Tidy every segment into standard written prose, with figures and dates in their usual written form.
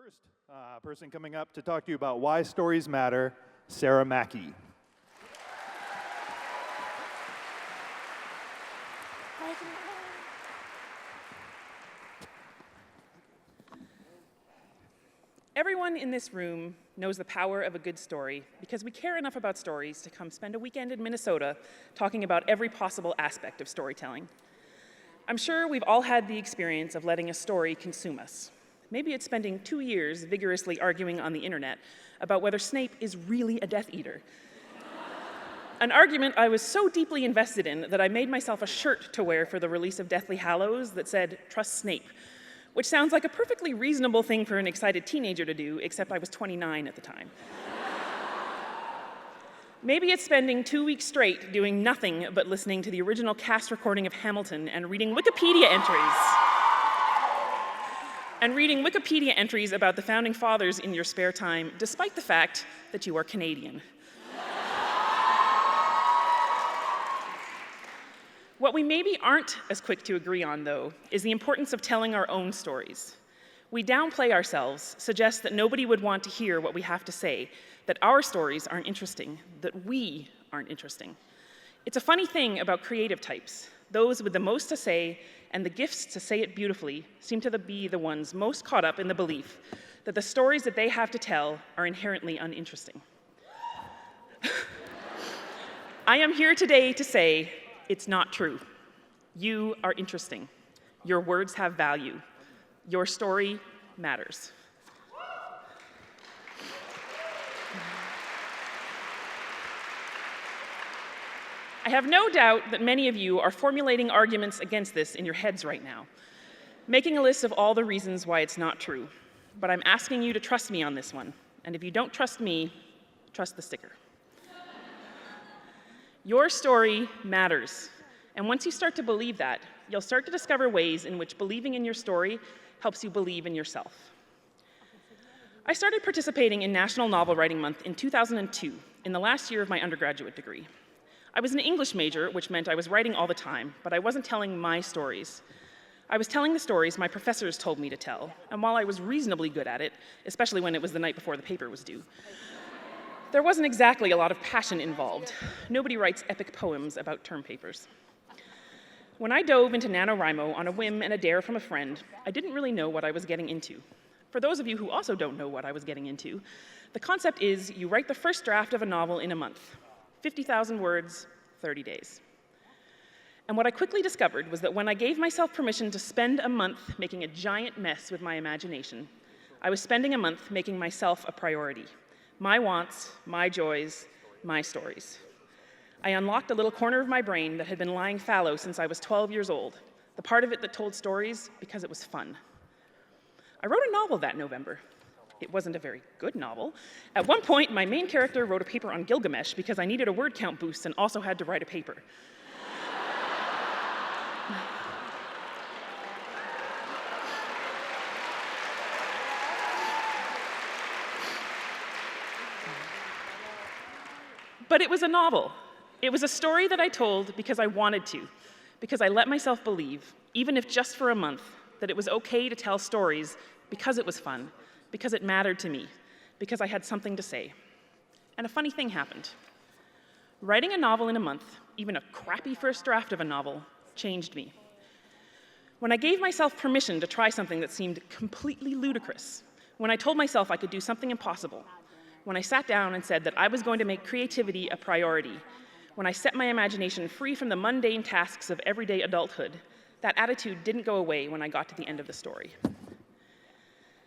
First person coming up to talk to you about why stories matter, Sarah Mackey. Everyone in this room knows the power of a good story because we care enough about stories to come spend a weekend in Minnesota talking about every possible aspect of storytelling. I'm sure we've all had the experience of letting a story consume us. Maybe it's spending 2 years vigorously arguing on the internet about whether Snape is really a Death Eater. An argument I was so deeply invested in that I made myself a shirt to wear for the release of Deathly Hallows that said, "Trust Snape," which sounds like a perfectly reasonable thing for an excited teenager to do, except I was 29 at the time. Maybe it's spending 2 weeks straight doing nothing but listening to the original cast recording of Hamilton and reading Wikipedia entries about the Founding Fathers in your spare time, despite the fact that you are Canadian. What we maybe aren't as quick to agree on, though, is the importance of telling our own stories. We downplay ourselves, suggest that nobody would want to hear what we have to say, that our stories aren't interesting, that we aren't interesting. It's a funny thing about creative types. Those with the most to say and the gifts to say it beautifully seem to be the ones most caught up in the belief that the stories that they have to tell are inherently uninteresting. I am here today to say it's not true. You are interesting. Your words have value. Your story matters. I have no doubt that many of you are formulating arguments against this in your heads right now, making a list of all the reasons why it's not true. But I'm asking you to trust me on this one. And if you don't trust me, trust the sticker. Your story matters. And once you start to believe that, you'll start to discover ways in which believing in your story helps you believe in yourself. I started participating in National Novel Writing Month in 2002, in the last year of my undergraduate degree. I was an English major, which meant I was writing all the time, but I wasn't telling my stories. I was telling the stories my professors told me to tell, and while I was reasonably good at it, especially when it was the night before the paper was due, there wasn't exactly a lot of passion involved. Nobody writes epic poems about term papers. When I dove into NaNoWriMo on a whim and a dare from a friend, I didn't really know what I was getting into. For those of you who also don't know what I was getting into, the concept is you write the first draft of a novel in a month. 50,000 words, 30 days. And what I quickly discovered was that when I gave myself permission to spend a month making a giant mess with my imagination, I was spending a month making myself a priority. My wants, my joys, my stories. I unlocked a little corner of my brain that had been lying fallow since I was 12 years old, the part of it that told stories because it was fun. I wrote a novel that November. It wasn't a very good novel. At one point, my main character wrote a paper on Gilgamesh because I needed a word count boost and also had to write a paper. But it was a novel. It was a story that I told because I wanted to, because I let myself believe, even if just for a month, that it was okay to tell stories because it was fun, because it mattered to me, because I had something to say. And a funny thing happened. Writing a novel in a month, even a crappy first draft of a novel, changed me. When I gave myself permission to try something that seemed completely ludicrous, when I told myself I could do something impossible, when I sat down and said that I was going to make creativity a priority, when I set my imagination free from the mundane tasks of everyday adulthood, that attitude didn't go away when I got to the end of the story.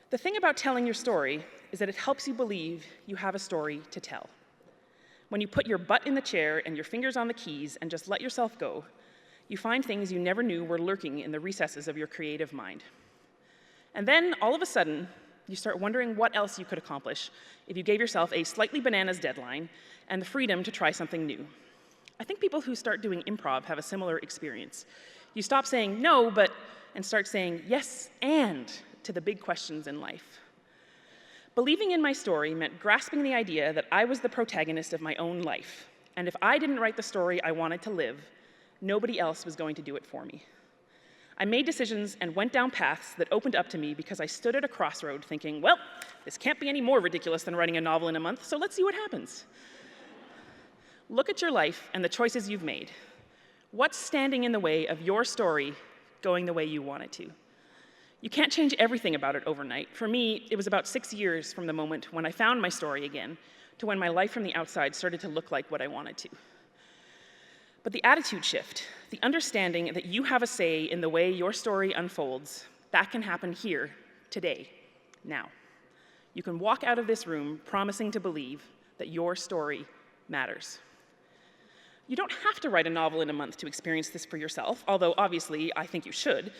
The thing about telling your story is that it helps you believe you have a story to tell. When you put your butt in the chair and your fingers on the keys and just let yourself go, you find things you never knew were lurking in the recesses of your creative mind. And then, all of a sudden, you start wondering what else you could accomplish if you gave yourself a slightly bananas deadline and the freedom to try something new. I think people who start doing improv have a similar experience. You stop saying no, but, and start saying yes, and, to the big questions in life. Believing in my story meant grasping the idea that I was the protagonist of my own life, and if I didn't write the story I wanted to live, nobody else was going to do it for me. I made decisions and went down paths that opened up to me because I stood at a crossroad thinking, well, this can't be any more ridiculous than writing a novel in a month, so let's see what happens. Look at your life and the choices you've made. What's standing in the way of your story going the way you want it to? You can't change everything about it overnight. For me, it was about 6 years from the moment when I found my story again to when my life from the outside started to look like what I wanted to. But the attitude shift, the understanding that you have a say in the way your story unfolds, that can happen here, today, now. You can walk out of this room promising to believe that your story matters. You don't have to write a novel in a month to experience this for yourself, although obviously I think you should.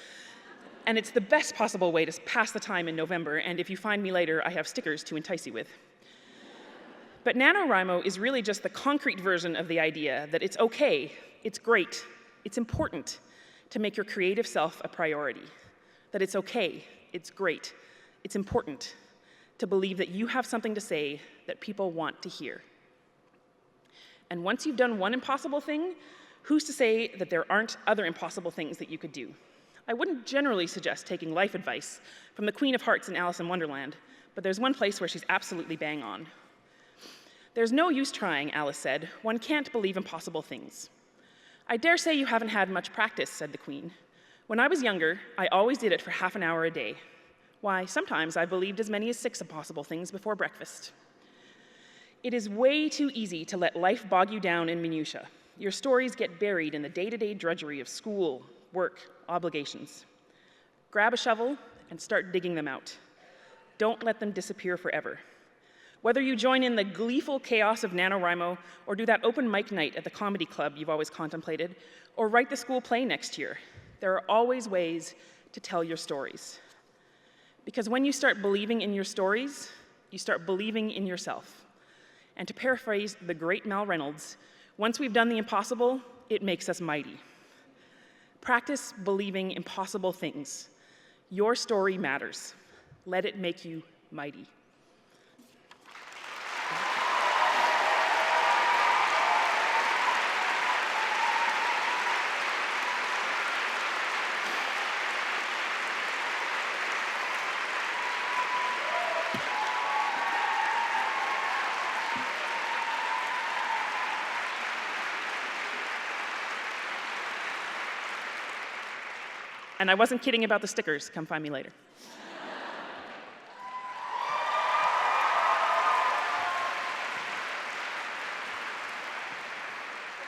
And it's the best possible way to pass the time in November, and if you find me later, I have stickers to entice you with. But NaNoWriMo is really just the concrete version of the idea that it's okay, it's great, it's important to make your creative self a priority. That it's okay, it's great, it's important to believe that you have something to say that people want to hear. And once you've done one impossible thing, who's to say that there aren't other impossible things that you could do? I wouldn't generally suggest taking life advice from the Queen of Hearts in Alice in Wonderland, but there's one place where she's absolutely bang on. There's no use trying, Alice said. One can't believe impossible things. I dare say you haven't had much practice, said the Queen. When I was younger, I always did it for half an hour a day. Why, sometimes I believed as many as 6 impossible things before breakfast. It is way too easy to let life bog you down in minutiae. Your stories get buried in the day-to-day drudgery of school, work, obligations. Grab a shovel and start digging them out. Don't let them disappear forever. Whether you join in the gleeful chaos of NaNoWriMo, or do that open mic night at the comedy club you've always contemplated, or write the school play next year, there are always ways to tell your stories. Because when you start believing in your stories, you start believing in yourself. And to paraphrase the great Mal Reynolds, once we've done the impossible, it makes us mighty. Practice believing impossible things. Your story matters. Let it make you mighty. And I wasn't kidding about the stickers. Come find me later.